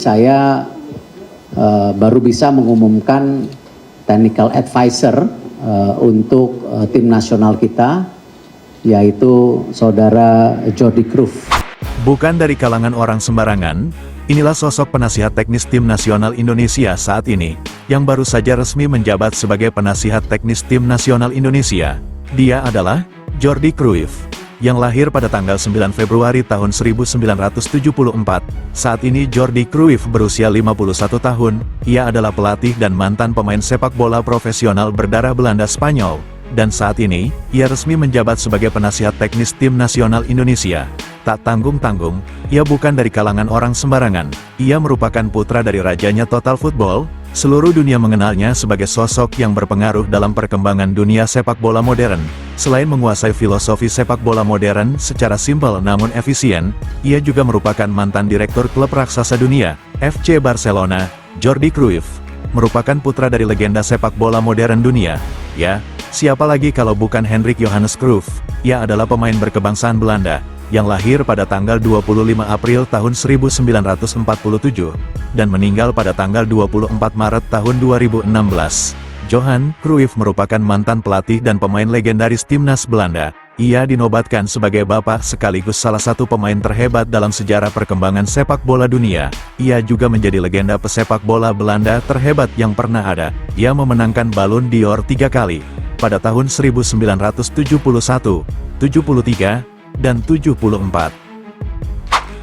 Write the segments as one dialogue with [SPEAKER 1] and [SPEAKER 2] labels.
[SPEAKER 1] Saya baru bisa mengumumkan technical advisor untuk tim nasional kita, yaitu saudara Jordi Cruyff.
[SPEAKER 2] Bukan dari kalangan orang sembarangan, inilah sosok penasihat teknis tim nasional Indonesia saat ini, yang baru saja resmi menjabat sebagai penasihat teknis tim nasional Indonesia. Dia adalah Jordi Cruyff, yang lahir pada tanggal 9 Februari tahun 1974. Saat ini Jordi Cruyff berusia 51 tahun, ia adalah pelatih dan mantan pemain sepak bola profesional berdarah Belanda Spanyol. Dan saat ini, ia resmi menjabat sebagai penasihat teknis tim nasional Indonesia. Tak tanggung-tanggung, ia bukan dari kalangan orang sembarangan. Ia merupakan putra dari rajanya Total Football. Seluruh dunia mengenalnya sebagai sosok yang berpengaruh dalam perkembangan dunia sepak bola modern. Selain menguasai filosofi sepak bola modern secara simpel namun efisien, ia juga merupakan mantan direktur klub raksasa dunia, FC Barcelona. Jordi Cruyff merupakan putra dari legenda sepak bola modern dunia. Ya, siapa lagi kalau bukan Hendrik Johannes Cruyff? Ia adalah pemain berkebangsaan Belanda, yang lahir pada tanggal 25 April tahun 1947, dan meninggal pada tanggal 24 Maret tahun 2016. Johan Cruyff merupakan mantan pelatih dan pemain legendaris timnas Belanda. Ia dinobatkan sebagai bapak sekaligus salah satu pemain terhebat dalam sejarah perkembangan sepak bola dunia. Ia juga menjadi legenda pesepak bola Belanda terhebat yang pernah ada. Ia memenangkan Ballon d'Or 3 kali, pada tahun 1971, 73, dan 74.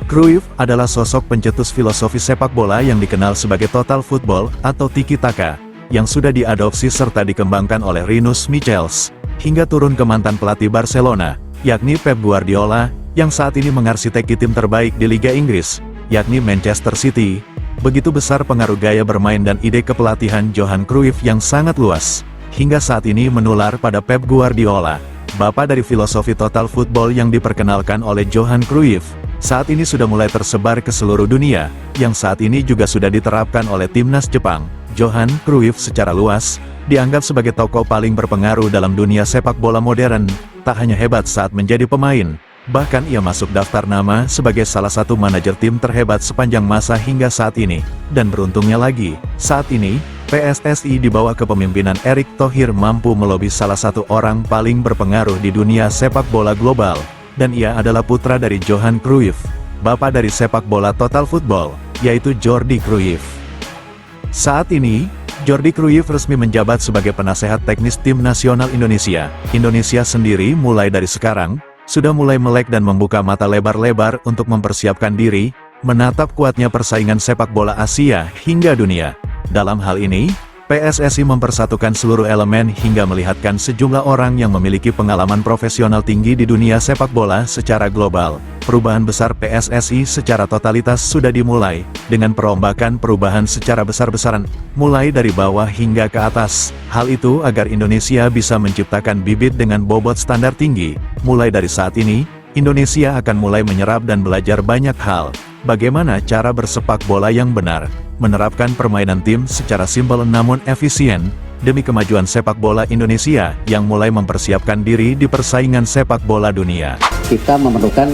[SPEAKER 2] Cruyff adalah sosok pencetus filosofi sepak bola yang dikenal sebagai total football atau tiki-taka, yang sudah diadopsi serta dikembangkan oleh Rinus Michels, hingga turun ke mantan pelatih Barcelona, yakni Pep Guardiola, yang saat ini mengarsiteki tim terbaik di Liga Inggris, yakni Manchester City. Begitu besar pengaruh gaya bermain dan ide kepelatihan Johan Cruyff yang sangat luas, hingga saat ini menular pada Pep Guardiola, bapak dari filosofi total football yang diperkenalkan oleh Johan Cruyff. Saat ini sudah mulai tersebar ke seluruh dunia, yang saat ini juga sudah diterapkan oleh timnas Jepang. Johan Cruyff secara luas dianggap sebagai tokoh paling berpengaruh dalam dunia sepak bola modern. Tak hanya hebat saat menjadi pemain, bahkan ia masuk daftar nama sebagai salah satu manajer tim terhebat sepanjang masa hingga saat ini. Dan beruntungnya lagi, saat ini PSSI di bawah kepemimpinan Erick Thohir mampu melobi salah satu orang paling berpengaruh di dunia sepak bola global. Dan ia adalah putra dari Johan Cruyff, bapak dari sepak bola total football, yaitu Jordi Cruyff. Saat ini, Jordi Cruyff resmi menjabat sebagai penasehat teknis tim nasional Indonesia. Indonesia sendiri mulai dari sekarang, sudah mulai melek dan membuka mata lebar-lebar untuk mempersiapkan diri, menatap kuatnya persaingan sepak bola Asia hingga dunia. Dalam hal ini, PSSI mempersatukan seluruh elemen hingga melihatkan sejumlah orang yang memiliki pengalaman profesional tinggi di dunia sepak bola secara global. Perubahan besar PSSI secara totalitas sudah dimulai, dengan perombakan perubahan secara besar-besaran, mulai dari bawah hingga ke atas. Hal itu agar Indonesia bisa menciptakan bibit dengan bobot standar tinggi. Mulai dari saat ini, Indonesia akan mulai menyerap dan belajar banyak hal. Bagaimana cara bersepak bola yang benar, menerapkan permainan tim secara simpel namun efisien, demi kemajuan sepak bola Indonesia yang mulai mempersiapkan diri di persaingan sepak bola dunia.
[SPEAKER 1] Kita memerlukan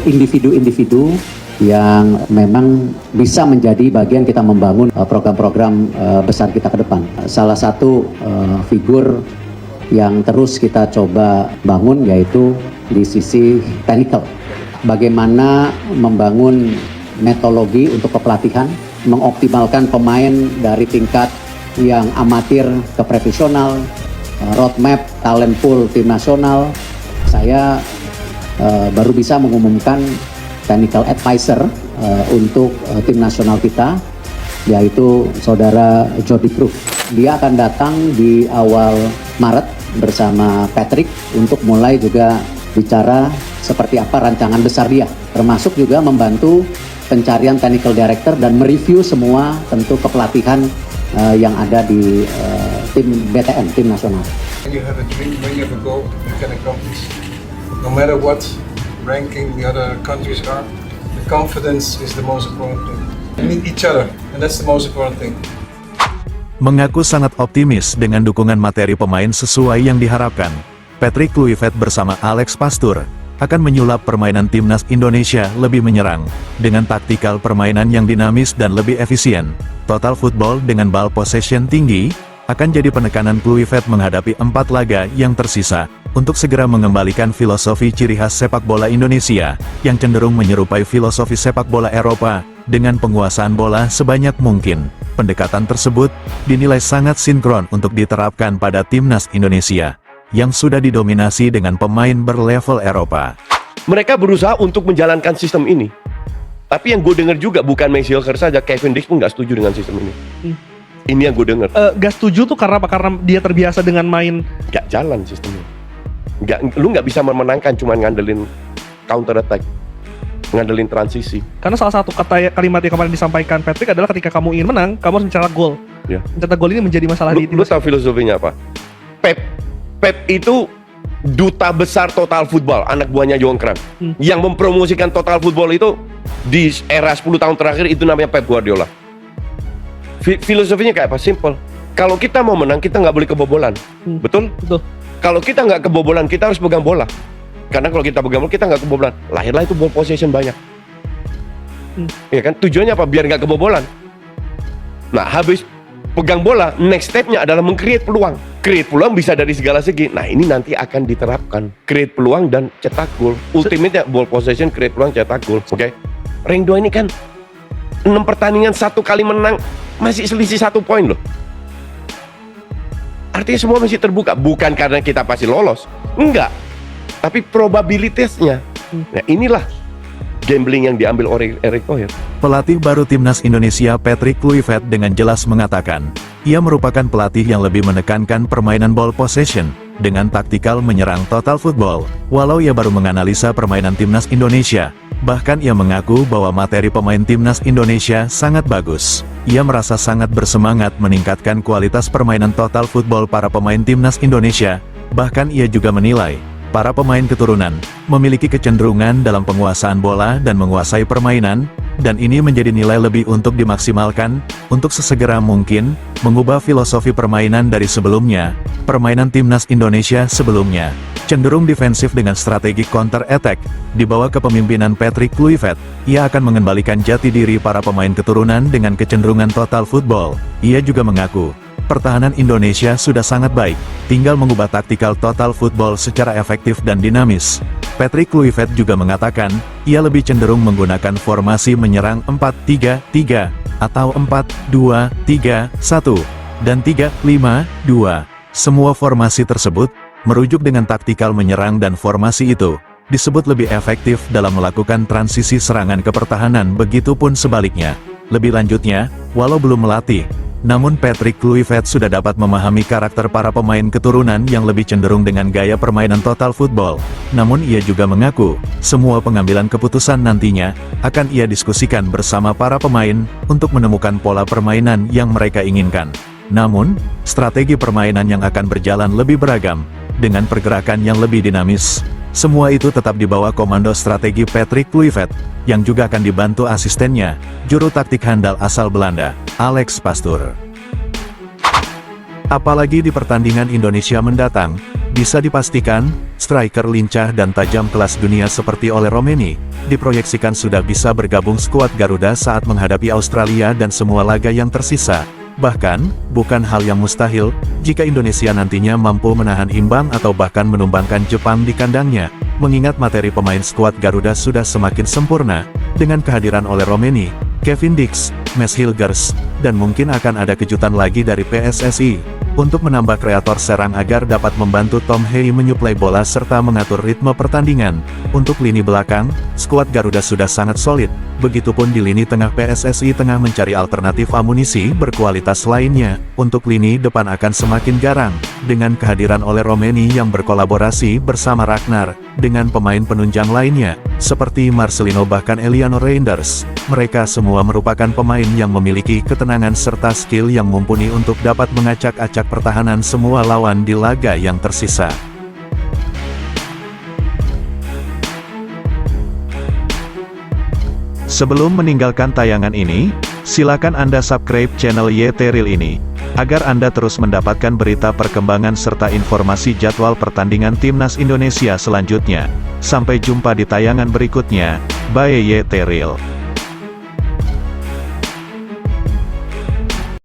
[SPEAKER 1] individu-individu yang memang bisa menjadi bagian kita membangun program-program besar kita ke depan. Salah satu figur yang terus kita coba bangun yaitu di sisi technical. Bagaimana membangun metodologi untuk kepelatihan, mengoptimalkan pemain dari tingkat yang amatir ke profesional, roadmap talent pool tim nasional. Saya baru bisa mengumumkan technical advisor untuk tim nasional kita, yaitu saudara Jordi Cruyff. Dia akan datang di awal Maret bersama Patrick untuk mulai juga bicara seperti apa rancangan besar dia, termasuk juga membantu pencarian technical director dan mereview semua tentu kepelatihan yang ada di tim BTN, tim nasional.
[SPEAKER 3] When you have a dream, when you have a goal, you can accomplish. No matter what ranking the other countries are, the confidence is the most important thing. We need each other, and that's the most important thing.
[SPEAKER 2] Mengaku sangat optimis dengan dukungan materi pemain sesuai yang diharapkan. Patrick Kluivert bersama Alex Pastoor akan menyulap permainan timnas Indonesia lebih menyerang, dengan taktikal permainan yang dinamis dan lebih efisien. Total football dengan ball possession tinggi, akan jadi penekanan Kluivert menghadapi 4 laga yang tersisa, untuk segera mengembalikan filosofi ciri khas sepak bola Indonesia, yang cenderung menyerupai filosofi sepak bola Eropa, dengan penguasaan bola sebanyak mungkin. Pendekatan tersebut, dinilai sangat sinkron untuk diterapkan pada timnas Indonesia, yang sudah didominasi dengan pemain berlevel Eropa.
[SPEAKER 4] Mereka berusaha untuk menjalankan sistem ini. Tapi yang gue denger juga bukan Messi saja, Kevin Dix pun gak setuju dengan sistem ini. Ini yang gue denger.
[SPEAKER 5] Gak setuju tuh karena apa? Karena dia terbiasa dengan main.
[SPEAKER 4] Gak jalan sistemnya. Lu gak bisa memenangkan cuma ngandelin counter attack, ngandelin transisi.
[SPEAKER 5] Karena salah satu kalimat yang kemarin disampaikan Patrick adalah ketika kamu ingin menang, kamu harus mencetak gol.
[SPEAKER 4] Ya.
[SPEAKER 5] Mencetak gol ini menjadi masalah di tim.
[SPEAKER 4] Lu tahu filosofinya apa? Pep itu duta besar total football, anak buahnya Johan Cruyff. Yang mempromosikan total football itu di era 10 tahun terakhir itu namanya Pep Guardiola. Filosofinya kayak apa? Simple. Kalau kita mau menang, kita nggak boleh kebobolan. Betul?
[SPEAKER 5] Betul.
[SPEAKER 4] Kalau kita nggak kebobolan, kita harus pegang bola. Karena kalau kita pegang bola, kita nggak kebobolan. Lahirlah itu ball possession banyak. Ya kan? Tujuannya apa? Biar nggak kebobolan. Nah, habis pegang bola, next stepnya adalah meng-create peluang. Create peluang bisa dari segala segi. Nah, ini nanti akan diterapkan. Create peluang dan cetak gol. Ultimate ball possession, create peluang, cetak gol. Oke? Rank 2 ini kan 6 pertandingan 1 kali menang, masih selisih 1 poin loh. Artinya semua masih terbuka. Bukan karena kita pasti lolos. Enggak. Tapi probabilitasnya. Nah, inilah gambling yang diambil oleh Erick Thohir.
[SPEAKER 2] Pelatih baru timnas Indonesia Patrick Kluivert dengan jelas mengatakan, ia merupakan pelatih yang lebih menekankan permainan ball possession, dengan taktikal menyerang total football. Walau ia baru menganalisa permainan timnas Indonesia, bahkan ia mengaku bahwa materi pemain timnas Indonesia sangat bagus. Ia merasa sangat bersemangat meningkatkan kualitas permainan total football para pemain timnas Indonesia. Bahkan ia juga menilai, para pemain keturunan memiliki kecenderungan dalam penguasaan bola dan menguasai permainan, dan ini menjadi nilai lebih untuk dimaksimalkan, untuk sesegera mungkin, mengubah filosofi permainan dari sebelumnya. Permainan timnas Indonesia sebelumnya cenderung defensif dengan strategi counter attack. Di bawah kepemimpinan Patrick Kluivert, ia akan mengembalikan jati diri para pemain keturunan dengan kecenderungan total football. Ia juga mengaku, pertahanan Indonesia sudah sangat baik, tinggal mengubah taktikal total football secara efektif dan dinamis. Patrick Kluivert juga mengatakan, ia lebih cenderung menggunakan formasi menyerang 4-3-3, atau 4-2-3-1, dan 3-5-2. Semua formasi tersebut, merujuk dengan taktikal menyerang dan formasi itu, disebut lebih efektif dalam melakukan transisi serangan ke pertahanan, begitupun sebaliknya. Lebih lanjutnya, walau belum melatih, namun Patrick Kluivert sudah dapat memahami karakter para pemain keturunan yang lebih cenderung dengan gaya permainan total football. Namun ia juga mengaku, semua pengambilan keputusan nantinya, akan ia diskusikan bersama para pemain, untuk menemukan pola permainan yang mereka inginkan. Namun, strategi permainan yang akan berjalan lebih beragam, dengan pergerakan yang lebih dinamis. Semua itu tetap di bawah komando strategi Patrick Kluivert, yang juga akan dibantu asistennya, juru taktik handal asal Belanda, Alex Pastoor. Apalagi di pertandingan Indonesia mendatang, bisa dipastikan, striker lincah dan tajam kelas dunia seperti Ole Romeni, diproyeksikan sudah bisa bergabung skuad Garuda saat menghadapi Australia dan semua laga yang tersisa. Bahkan, bukan hal yang mustahil, jika Indonesia nantinya mampu menahan imbang atau bahkan menumbangkan Jepang di kandangnya, mengingat materi pemain skuad Garuda sudah semakin sempurna, dengan kehadiran Ole Romeni, Kevin Dix, Mads Hilgers, dan mungkin akan ada kejutan lagi dari PSSI, untuk menambah kreator serang agar dapat membantu Tom Hei menyuplai bola serta mengatur ritme pertandingan. Untuk lini belakang, skuad Garuda sudah sangat solid, begitupun di lini tengah PSSI tengah mencari alternatif amunisi berkualitas lainnya. Untuk lini depan akan semakin garang, dengan kehadiran Ole Romeni yang berkolaborasi bersama Ragnar, dengan pemain penunjang lainnya, seperti Marcelino bahkan Eliano Reinders. Mereka semua merupakan pemain yang memiliki ketenangan serta skill yang mumpuni untuk dapat mengacak-acak pertahanan semua lawan di laga yang tersisa. Sebelum meninggalkan tayangan ini, silakan Anda subscribe channel YT Real ini, Agar Anda terus mendapatkan berita perkembangan serta informasi jadwal pertandingan Timnas Indonesia selanjutnya. Sampai jumpa di tayangan berikutnya. Bye YT Real.